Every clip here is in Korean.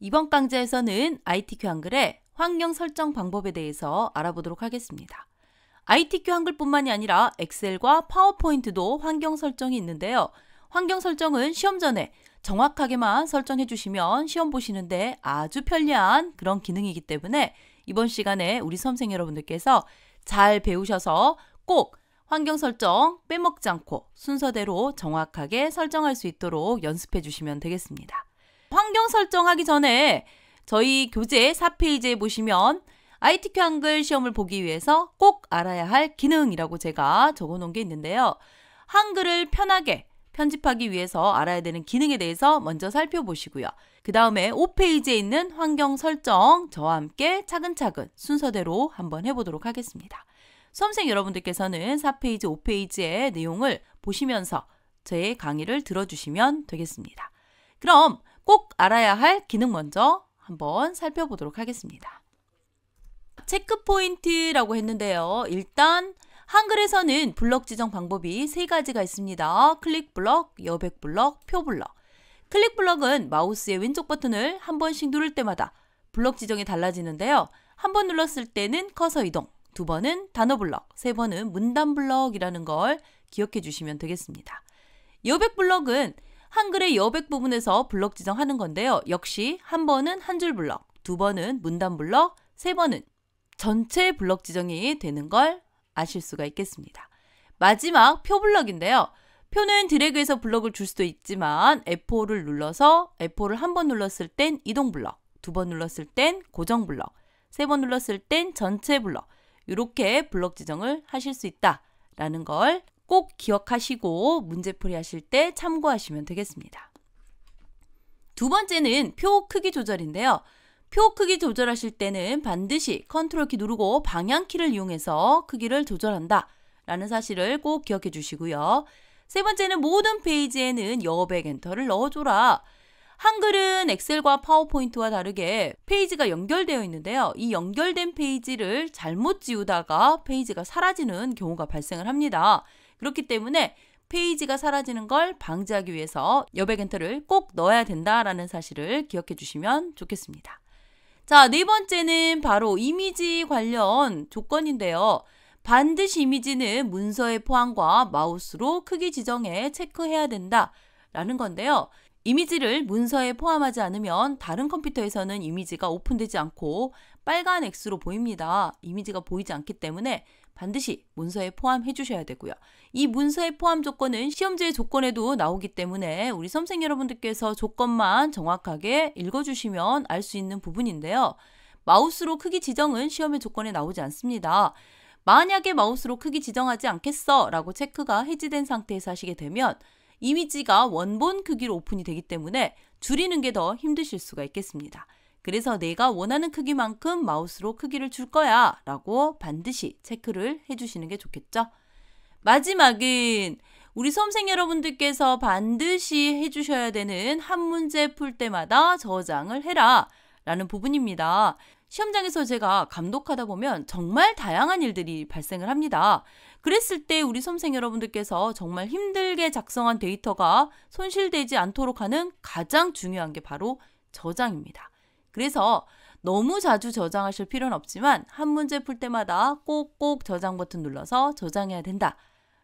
이번 강좌에서는 ITQ 한글의 환경 설정 방법에 대해서 알아보도록 하겠습니다. ITQ 한글뿐만이 아니라 엑셀과 파워포인트도 환경 설정이 있는데요. 환경 설정은 시험 전에 정확하게만 설정해 주시면 시험 보시는데 아주 편리한 그런 기능이기 때문에 이번 시간에 우리 수험생 여러분들께서 잘 배우셔서 꼭 환경 설정 빼먹지 않고 순서대로 정확하게 설정할 수 있도록 연습해 주시면 되겠습니다. 환경 설정하기 전에 저희 교재 4페이지에 보시면 ITQ 한글 시험을 보기 위해서 꼭 알아야 할 기능이라고 제가 적어 놓은 게 있는데요. 한글을 편하게 편집하기 위해서 알아야 되는 기능에 대해서 먼저 살펴보시고요. 그 다음에 5페이지에 있는 환경 설정 저와 함께 차근차근 순서대로 한번 해보도록 하겠습니다. 수험생 여러분들께서는 4페이지, 5페이지의 내용을 보시면서 제 강의를 들어주시면 되겠습니다. 그럼 꼭 알아야 할 기능 먼저 한번 살펴보도록 하겠습니다. 체크 포인트라고 했는데요. 일단 한글에서는 블럭 지정 방법이 3가지가 있습니다. 클릭 블럭, 여백 블럭, 표 블럭. 클릭 블럭은 마우스의 왼쪽 버튼을 한 번씩 누를 때마다 블럭 지정이 달라지는데요. 한 번 눌렀을 때는 커서 이동, 2번은 단어 블럭, 3번은 문단 블럭이라는 걸 기억해 주시면 되겠습니다. 여백 블럭은 한글의 여백 부분에서 블럭 지정하는 건데요. 역시 한 번은 한 줄 블럭, 2번은 문단 블럭, 3번은 전체 블럭 지정이 되는 걸 아실 수가 있겠습니다. 마지막 표 블럭인데요. 표는 드래그해서 블럭을 줄 수도 있지만 F5를 눌러서 F5를 한 번 눌렀을 땐 이동 블럭, 2번 눌렀을 땐 고정 블럭, 3번 눌렀을 땐 전체 블럭, 이렇게 블럭 지정을 하실 수 있다라는 걸 꼭 기억하시고 문제풀이 하실 때 참고하시면 되겠습니다. 두 번째는 표 크기 조절인데요. 표 크기 조절하실 때는 반드시 컨트롤 키 누르고 방향키를 이용해서 크기를 조절한다 라는 사실을 꼭 기억해 주시고요. 세 번째는 모든 페이지에는 여백 엔터를 넣어줘라. 한글은 엑셀과 파워포인트와 다르게 페이지가 연결되어 있는데요. 이 연결된 페이지를 잘못 지우다가 페이지가 사라지는 경우가 발생을 합니다. 그렇기 때문에 페이지가 사라지는 걸 방지하기 위해서 여백 엔터를 꼭 넣어야 된다라는 사실을 기억해 주시면 좋겠습니다. 자, 네 번째는 바로 이미지 관련 조건인데요. 반드시 이미지는 문서의 포함과 마우스로 크기 지정에 체크해야 된다라는 건데요. 이미지를 문서에 포함하지 않으면 다른 컴퓨터에서는 이미지가 오픈되지 않고 빨간 X로 보입니다. 이미지가 보이지 않기 때문에 반드시 문서에 포함해 주셔야 되고요. 이 문서의 포함 조건은 시험지의 조건에도 나오기 때문에 우리 수험생 여러분들께서 조건만 정확하게 읽어주시면 알 수 있는 부분인데요. 마우스로 크기 지정은 시험의 조건에 나오지 않습니다. 만약에 마우스로 크기 지정하지 않겠어 라고 체크가 해지된 상태에서 하시게 되면 이미지가 원본 크기로 오픈이 되기 때문에 줄이는 게 더 힘드실 수가 있겠습니다. 그래서 내가 원하는 크기만큼 마우스로 크기를 줄 거야 라고 반드시 체크를 해주시는 게 좋겠죠. 마지막은 우리 수험생 여러분들께서 반드시 해주셔야 되는 한 문제 풀 때마다 저장을 해라 라는 부분입니다. 시험장에서 제가 감독하다 보면 정말 다양한 일들이 발생을 합니다. 그랬을 때 우리 수험생 여러분들께서 정말 힘들게 작성한 데이터가 손실되지 않도록 하는 가장 중요한 게 바로 저장입니다. 그래서 너무 자주 저장하실 필요는 없지만 한 문제 풀 때마다 꼭꼭 저장 버튼 눌러서 저장해야 된다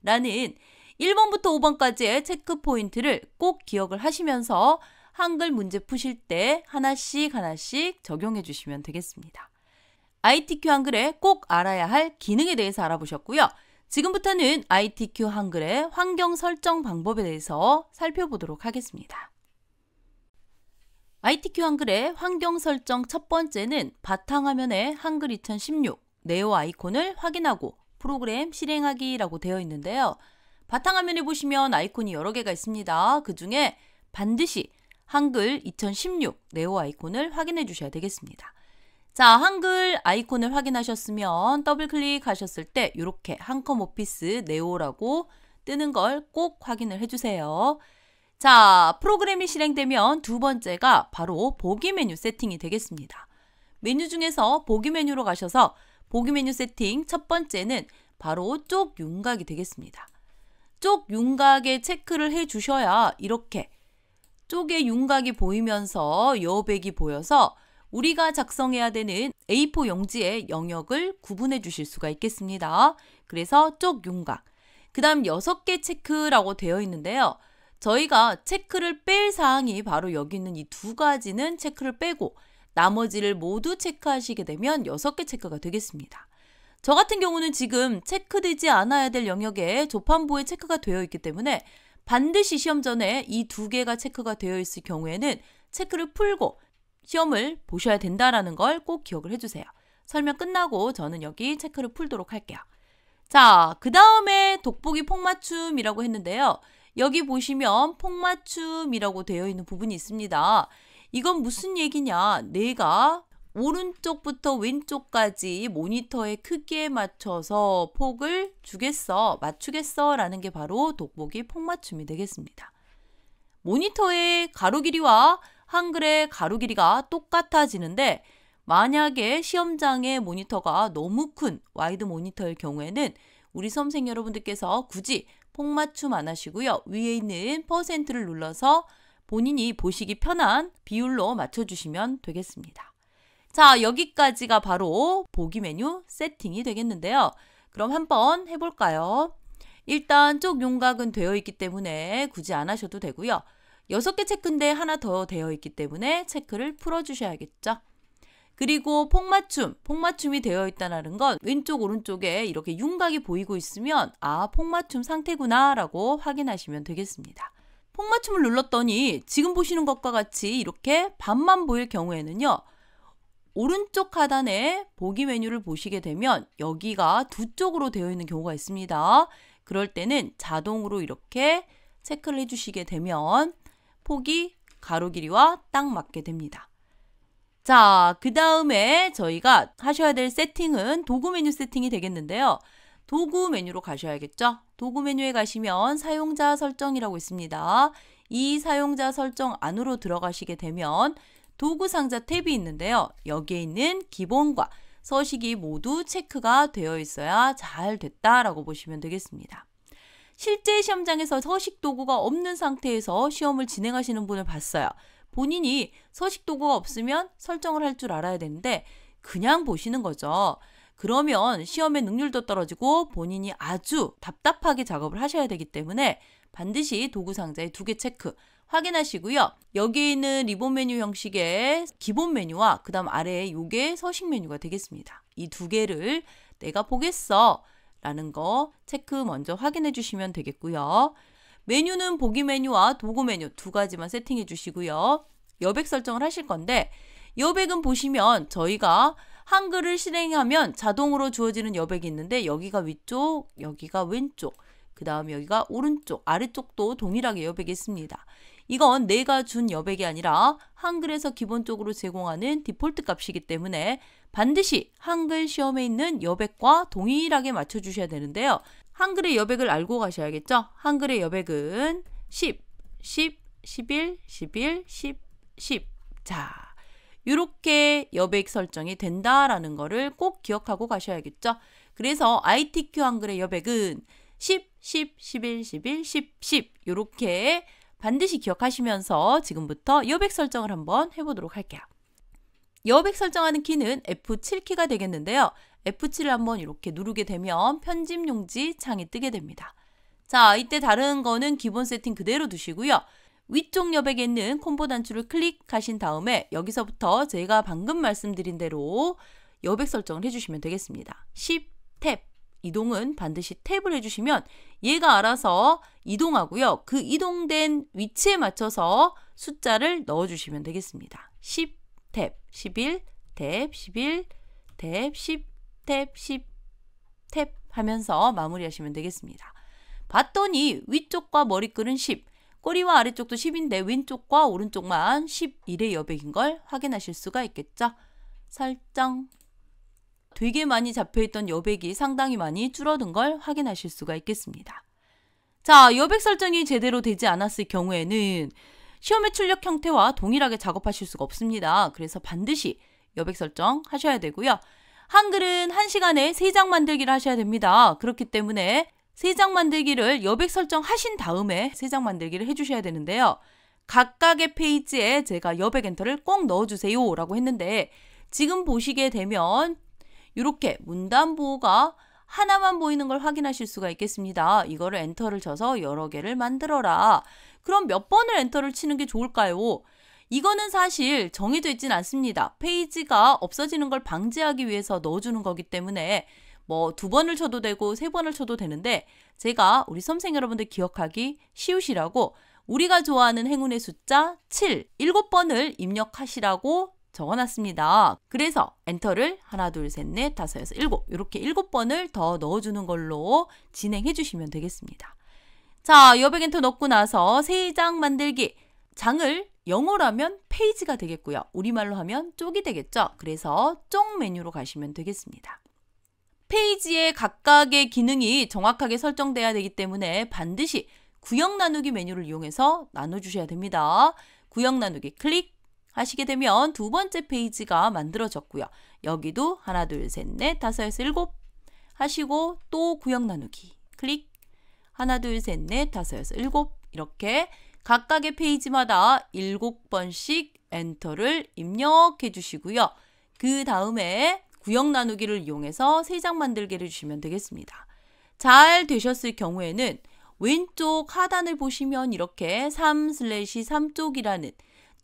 라는 1번부터 5번까지의 체크 포인트를 꼭 기억을 하시면서 한글 문제 푸실 때 하나씩 적용해 주시면 되겠습니다. ITQ 한글에 꼭 알아야 할 기능에 대해서 알아보셨고요. 지금부터는 ITQ 한글의 환경 설정 방법에 대해서 살펴보도록 하겠습니다. ITQ 한글의 환경 설정 첫 번째는 바탕화면에 한글 2016 네오 아이콘을 확인하고 프로그램 실행하기라고 되어 있는데요. 바탕화면에 보시면 아이콘이 여러 개가 있습니다. 그 중에 반드시 한글 2016 네오 아이콘을 확인해 주셔야 되겠습니다. 자, 한글 아이콘을 확인하셨으면 더블 클릭하셨을 때 이렇게 한컴 오피스 네오라고 뜨는 걸 꼭 확인을 해주세요. 자, 프로그램이 실행되면 두 번째가 바로 보기 메뉴 세팅이 되겠습니다. 메뉴 중에서 보기 메뉴로 가셔서 보기 메뉴 세팅 첫 번째는 바로 쪽 윤곽이 되겠습니다. 쪽 윤곽에 체크를 해 주셔야 이렇게 쪽에 윤곽이 보이면서 여백이 보여서 우리가 작성해야 되는 A4 용지의 영역을 구분해 주실 수가 있겠습니다. 그래서 쪽 윤곽. 그 다음 6개 체크라고 되어 있는데요. 저희가 체크를 뺄 사항이 바로 여기 있는 이 두 가지는 체크를 빼고 나머지를 모두 체크하시게 되면 6개 체크가 되겠습니다. 저 같은 경우는 지금 체크되지 않아야 될 영역에 조판부에 체크가 되어 있기 때문에 반드시 시험 전에 이 두 개가 체크가 되어 있을 경우에는 체크를 풀고 시험을 보셔야 된다는 걸 꼭 기억을 해주세요. 설명 끝나고 저는 여기 체크를 풀도록 할게요. 자, 그 다음에 돋보기 폭맞춤이라고 했는데요. 여기 보시면 폭맞춤이라고 되어 있는 부분이 있습니다. 이건 무슨 얘기냐? 내가 오른쪽부터 왼쪽까지 모니터의 크기에 맞춰서 폭을 주겠어, 맞추겠어 라는 게 바로 돋보기 폭맞춤이 되겠습니다. 모니터의 가로 길이와 한글의 가로 길이가 똑같아지는데 만약에 시험장의 모니터가 너무 큰 와이드 모니터일 경우에는 우리 수험생 여러분들께서 굳이 폭맞춤 안 하시고요. 위에 있는 %를 눌러서 본인이 보시기 편한 비율로 맞춰주시면 되겠습니다. 자, 여기까지가 바로 보기 메뉴 세팅이 되겠는데요. 그럼 한번 해볼까요? 일단 쪽 윤곽은 되어 있기 때문에 굳이 안 하셔도 되고요. 6개 체크인데 하나 더 되어 있기 때문에 체크를 풀어주셔야겠죠. 그리고 폭맞춤이 되어 있다는 건 왼쪽 오른쪽에 이렇게 윤곽이 보이고 있으면 아, 폭맞춤 상태구나 라고 확인하시면 되겠습니다. 폭맞춤을 눌렀더니 지금 보시는 것과 같이 이렇게 반만 보일 경우에는요. 오른쪽 하단에 보기 메뉴를 보시게 되면 여기가 두 쪽으로 되어 있는 경우가 있습니다. 그럴 때는 자동으로 이렇게 체크를 해주시게 되면 폭이 가로 길이와 딱 맞게 됩니다. 자, 그 다음에 저희가 하셔야 될 세팅은 도구 메뉴 세팅이 되겠는데요. 도구 메뉴로 가셔야겠죠. 도구 메뉴에 가시면 사용자 설정이라고 있습니다. 이 사용자 설정 안으로 들어가시게 되면 도구 상자 탭이 있는데요. 여기에 있는 기본과 서식이 모두 체크가 되어 있어야 잘 됐다라고 보시면 되겠습니다. 실제 시험장에서 서식 도구가 없는 상태에서 시험을 진행하시는 분을 봤어요. 본인이 서식 도구가 없으면 설정을 할 줄 알아야 되는데 그냥 보시는 거죠. 그러면 시험의 능률도 떨어지고 본인이 아주 답답하게 작업을 하셔야 되기 때문에 반드시 도구 상자에 2개 체크 확인하시고요. 여기 있는 리본 메뉴 형식의 기본 메뉴와 그 다음 아래에 이게 서식 메뉴가 되겠습니다. 이 2개를 내가 보겠어 라는 거 체크 먼저 확인해 주시면 되겠고요. 메뉴는 보기 메뉴와 도구 메뉴 2가지만 세팅해 주시고요. 여백 설정을 하실 건데 여백은 보시면 저희가 한글을 실행하면 자동으로 주어지는 여백이 있는데 여기가 위쪽, 여기가 왼쪽, 그 다음 여기가 오른쪽, 아래쪽도 동일하게 여백이 있습니다. 이건 내가 준 여백이 아니라 한글에서 기본적으로 제공하는 디폴트 값이기 때문에 반드시 한글 시험에 있는 여백과 동일하게 맞춰주셔야 되는데요. 한글의 여백을 알고 가셔야겠죠. 한글의 여백은 10, 10, 11, 11, 10, 10. 자, 이렇게 여백 설정이 된다라는 거를 꼭 기억하고 가셔야겠죠. 그래서 ITQ 한글의 여백은 10, 10, 11, 11, 10, 10 이렇게 반드시 기억하시면서 지금부터 여백 설정을 한번 해보도록 할게요. 여백 설정하는 키는 F7키가 되겠는데요. F7을 한번 이렇게 누르게 되면 편집 용지 창이 뜨게 됩니다. 자, 이때 다른 거는 기본 세팅 그대로 두시고요. 위쪽 여백에 있는 콤보 단추를 클릭하신 다음에 여기서부터 제가 방금 말씀드린 대로 여백 설정을 해주시면 되겠습니다. 10 탭 이동은 반드시 탭을 해주시면 얘가 알아서 이동하고요. 그 이동된 위치에 맞춰서 숫자를 넣어주시면 되겠습니다. 10 탭, 11 탭, 11 탭, 10 탭, 10 탭 하면서 마무리하시면 되겠습니다. 봤더니 위쪽과 머리글은 10, 꼬리와 아래쪽도 10인데 왼쪽과 오른쪽만 11의 여백인 걸 확인하실 수가 있겠죠. 설정. 되게 많이 잡혀있던 여백이 상당히 많이 줄어든 걸 확인하실 수가 있겠습니다. 자, 여백 설정이 제대로 되지 않았을 경우에는 시험의 출력 형태와 동일하게 작업하실 수가 없습니다. 그래서 반드시 여백 설정 하셔야 되고요. 한글은 1시간에 3장 만들기를 하셔야 됩니다. 그렇기 때문에 3장 만들기를 여백 설정하신 다음에 3장 만들기를 해주셔야 되는데요. 각각의 페이지에 제가 여백 엔터를 꼭 넣어주세요 라고 했는데 지금 보시게 되면 이렇게 문단부호가 하나만 보이는 걸 확인하실 수가 있겠습니다. 이거를 엔터를 쳐서 여러 개를 만들어라. 그럼 몇 번을 엔터를 치는 게 좋을까요? 이거는 사실 정해져 있진 않습니다. 페이지가 없어지는 걸 방지하기 위해서 넣어주는 거기 때문에 뭐 2번을 쳐도 되고 3번을 쳐도 되는데 제가 우리 수험생 여러분들 기억하기 쉬우시라고 우리가 좋아하는 행운의 숫자 7, 7번을 입력하시라고 적어놨습니다. 그래서 엔터를 하나, 둘, 셋, 넷, 다섯, 여섯, 일곱 이렇게 7번을 더 넣어주는 걸로 진행해 주시면 되겠습니다. 자, 여백 엔터 넣고 나서 새 장 만들기. 장을 영어로 하면 페이지가 되겠고요. 우리말로 하면 쪽이 되겠죠. 그래서 쪽 메뉴로 가시면 되겠습니다. 페이지의 각각의 기능이 정확하게 설정돼야 되기 때문에 반드시 구역 나누기 메뉴를 이용해서 나눠주셔야 됩니다. 구역 나누기 클릭 하시게 되면 2번째 페이지가 만들어졌고요. 여기도 하나, 둘, 셋, 넷, 다섯, 여섯, 일곱 하시고 또 구역 나누기 클릭 하나, 둘, 셋, 넷, 다섯, 여섯, 일곱 이렇게 각각의 페이지마다 7번씩 엔터를 입력해 주시고요. 그 다음에 구역 나누기를 이용해서 새 장 만들기를 해주시면 되겠습니다. 잘 되셨을 경우에는 왼쪽 하단을 보시면 이렇게 3/3쪽이라는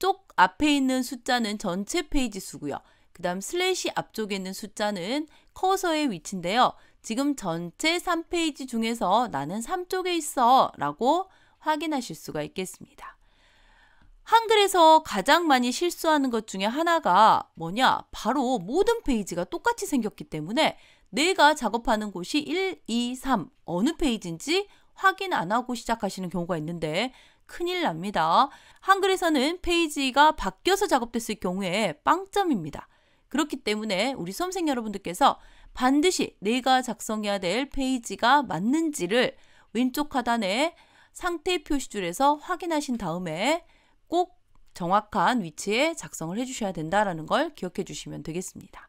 쪽 앞에 있는 숫자는 전체 페이지 수고요. 그 다음 슬래시 앞쪽에 있는 숫자는 커서의 위치인데요. 지금 전체 3페이지 중에서 나는 3쪽에 있어 라고 확인하실 수가 있겠습니다. 한글에서 가장 많이 실수하는 것 중에 하나가 뭐냐? 바로 모든 페이지가 똑같이 생겼기 때문에 내가 작업하는 곳이 1, 2, 3 어느 페이지인지 확인 안 하고 시작하시는 경우가 있는데 큰일 납니다. 한글에서는 페이지가 바뀌어서 작업됐을 경우에 빵점입니다. 그렇기 때문에 우리 수험생 여러분들께서 반드시 내가 작성해야 될 페이지가 맞는지를 왼쪽 하단에 상태 표시줄에서 확인하신 다음에 꼭 정확한 위치에 작성을 해주셔야 된다는 걸 기억해 주시면 되겠습니다.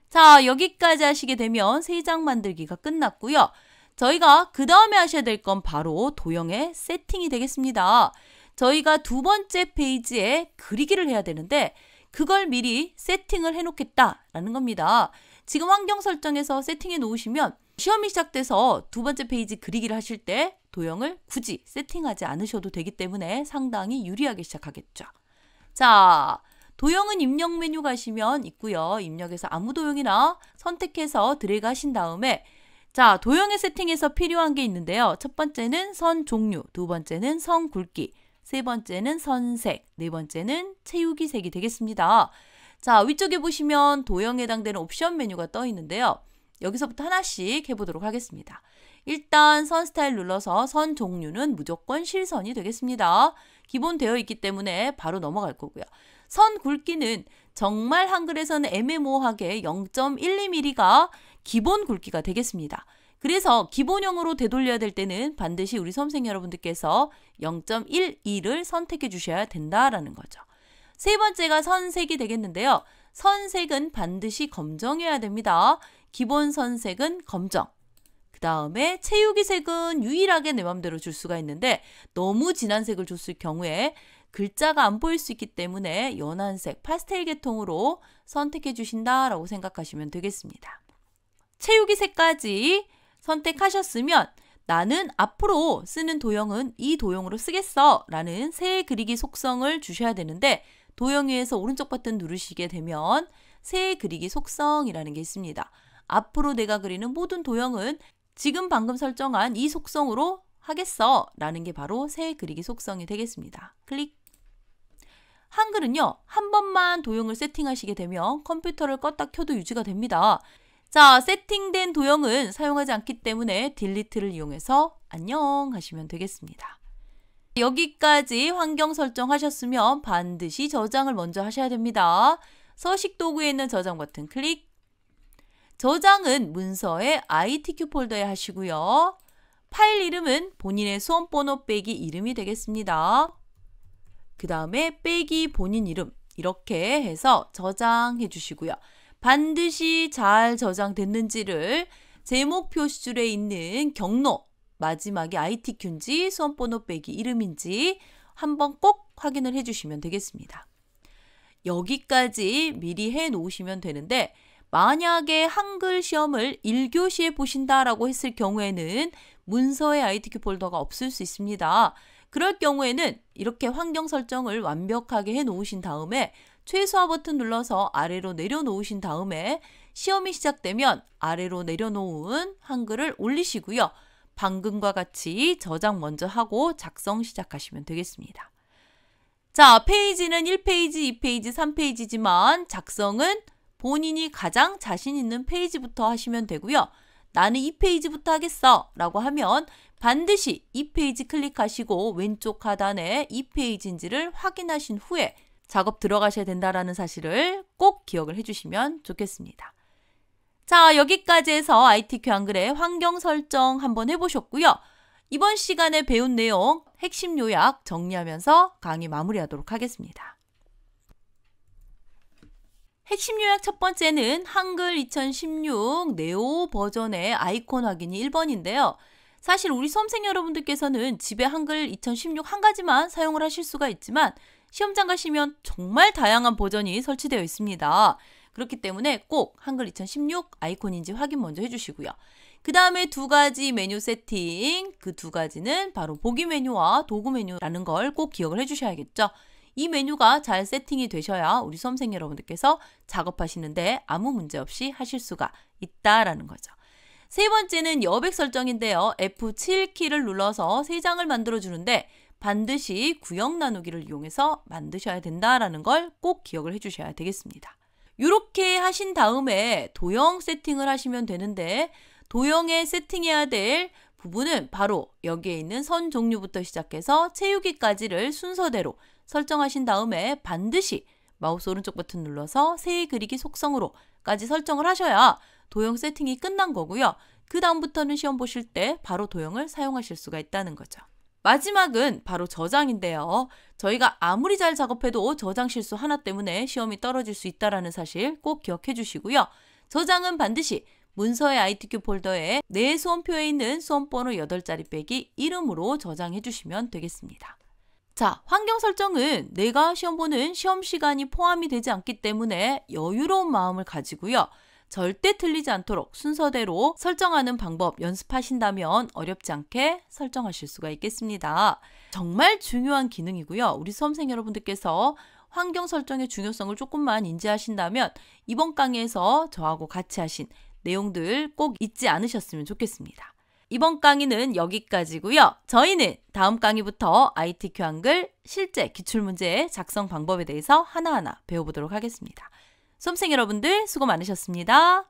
자, 여기까지 하시게 되면 새 장 만들기가 끝났고요. 저희가 그 다음에 하셔야 될 건 바로 도형의 세팅이 되겠습니다. 저희가 2번째 페이지에 그리기를 해야 되는데 그걸 미리 세팅을 해놓겠다라는 겁니다. 지금 환경 설정에서 세팅해 놓으시면 시험이 시작돼서 2번째 페이지 그리기를 하실 때 도형을 굳이 세팅하지 않으셔도 되기 때문에 상당히 유리하게 시작하겠죠. 자, 도형은 입력 메뉴 가시면 있고요. 입력에서 아무 도형이나 선택해서 드래그 하신 다음에 자, 도형의 세팅에서 필요한 게 있는데요. 첫 번째는 선 종류, 두 번째는 선 굵기, 세 번째는 선색, 네 번째는 채우기 색이 되겠습니다. 자, 위쪽에 보시면 도형에 해당되는 옵션 메뉴가 떠 있는데요. 여기서부터 하나씩 해보도록 하겠습니다. 일단 선 스타일 눌러서 선 종류는 무조건 실선이 되겠습니다. 기본 되어 있기 때문에 바로 넘어갈 거고요. 선 굵기는 정말 한글에서는 애매모호하게 0.12mm가 기본 굵기가 되겠습니다. 그래서 기본형으로 되돌려야 될 때는 반드시 우리 수험생 여러분들께서 0.12를 선택해 주셔야 된다라는 거죠. 세 번째가 선색이 되겠는데요. 선색은 반드시 검정이어야 됩니다. 기본 선색은 검정. 그 다음에 채우기 색은 유일하게 내 맘대로 줄 수가 있는데 너무 진한 색을 줬을 경우에 글자가 안 보일 수 있기 때문에 연한 색, 파스텔 계통으로 선택해 주신다라고 생각하시면 되겠습니다. 채우기 색까지 선택하셨으면 나는 앞으로 쓰는 도형은 이 도형으로 쓰겠어 라는 새 그리기 속성을 주셔야 되는데 도형 위에서 오른쪽 버튼 누르시게 되면 새 그리기 속성이라는 게 있습니다. 앞으로 내가 그리는 모든 도형은 지금 방금 설정한 이 속성으로 하겠어 라는 게 바로 새 그리기 속성이 되겠습니다. 클릭. 한글은요, 한 번만 도형을 세팅하시게 되면 컴퓨터를 껐다 켜도 유지가 됩니다. 자, 세팅된 도형은 사용하지 않기 때문에 딜리트를 이용해서 안녕 하시면 되겠습니다. 여기까지 환경 설정하셨으면 반드시 저장을 먼저 하셔야 됩니다. 서식 도구에 있는 저장 버튼 클릭. 저장은 문서의 ITQ 폴더에 하시고요. 파일 이름은 본인의 수험번호 빼기 이름이 되겠습니다. 그 다음에 빼기 본인 이름 이렇게 해서 저장해 주시고요. 반드시 잘 저장됐는지를 제목 표시줄에 있는 경로, 마지막에 ITQ인지 수험번호 빼기 이름인지 한번 꼭 확인을 해주시면 되겠습니다. 여기까지 미리 해 놓으시면 되는데 만약에 한글 시험을 1교시에 보신다라고 했을 경우에는 문서의 ITQ 폴더가 없을 수 있습니다. 그럴 경우에는 이렇게 환경 설정을 완벽하게 해 놓으신 다음에 최소화 버튼 눌러서 아래로 내려놓으신 다음에 시험이 시작되면 아래로 내려놓은 한글을 올리시고요. 방금과 같이 저장 먼저 하고 작성 시작하시면 되겠습니다. 자, 페이지는 1페이지, 2페이지, 3페이지지만 작성은 본인이 가장 자신 있는 페이지부터 하시면 되고요. 나는 2페이지부터 하겠어 라고 하면 반드시 2페이지 클릭하시고 왼쪽 하단에 2페이지인지를 확인하신 후에 작업 들어가셔야 된다는 사실을 꼭 기억을 해주시면 좋겠습니다. 자, 여기까지 해서 ITQ 한글의 환경 설정 한번 해보셨고요. 이번 시간에 배운 내용 핵심 요약 정리하면서 강의 마무리하도록 하겠습니다. 핵심 요약 첫 번째는 한글 2016 네오 버전의 아이콘 확인이 1번인데요. 사실 우리 수험생 여러분들께서는 집에 한글 2016 한 가지만 사용을 하실 수가 있지만 시험장 가시면 정말 다양한 버전이 설치되어 있습니다. 그렇기 때문에 꼭 한글 2016 아이콘인지 확인 먼저 해주시고요. 그 다음에 두 가지 메뉴 세팅, 그 두 가지는 바로 보기 메뉴와 도구 메뉴라는 걸 꼭 기억을 해주셔야겠죠. 이 메뉴가 잘 세팅이 되셔야 우리 수험생 여러분들께서 작업하시는데 아무 문제 없이 하실 수가 있다라는 거죠. 세 번째는 여백 설정인데요. F7키를 눌러서 세 장을 만들어주는데 반드시 구역 나누기를 이용해서 만드셔야 된다라는 걸 꼭 기억을 해주셔야 되겠습니다. 이렇게 하신 다음에 도형 세팅을 하시면 되는데 도형에 세팅해야 될 부분은 바로 여기에 있는 선 종류부터 시작해서 채우기까지를 순서대로 설정하신 다음에 반드시 마우스 오른쪽 버튼 눌러서 새 그리기 속성으로까지 설정을 하셔야 도형 세팅이 끝난 거고요. 그 다음부터는 시험 보실 때 바로 도형을 사용하실 수가 있다는 거죠. 마지막은 바로 저장인데요. 저희가 아무리 잘 작업해도 저장 실수 하나 때문에 시험이 떨어질 수 있다는 사실 꼭 기억해 주시고요. 저장은 반드시 문서의 ITQ 폴더에 내 수험표에 있는 수험번호 8자리 빼기 이름으로 저장해 주시면 되겠습니다. 자, 환경 설정은 내가 시험 보는 시험 시간이 포함이 되지 않기 때문에 여유로운 마음을 가지고요. 절대 틀리지 않도록 순서대로 설정하는 방법 연습하신다면 어렵지 않게 설정하실 수가 있겠습니다. 정말 중요한 기능이고요. 우리 수험생 여러분들께서 환경 설정의 중요성을 조금만 인지하신다면 이번 강의에서 저하고 같이 하신 내용들 꼭 잊지 않으셨으면 좋겠습니다. 이번 강의는 여기까지고요. 저희는 다음 강의부터 ITQ 한글 실제 기출문제 작성 방법에 대해서 하나하나 배워보도록 하겠습니다. 수험생 여러분들 수고 많으셨습니다.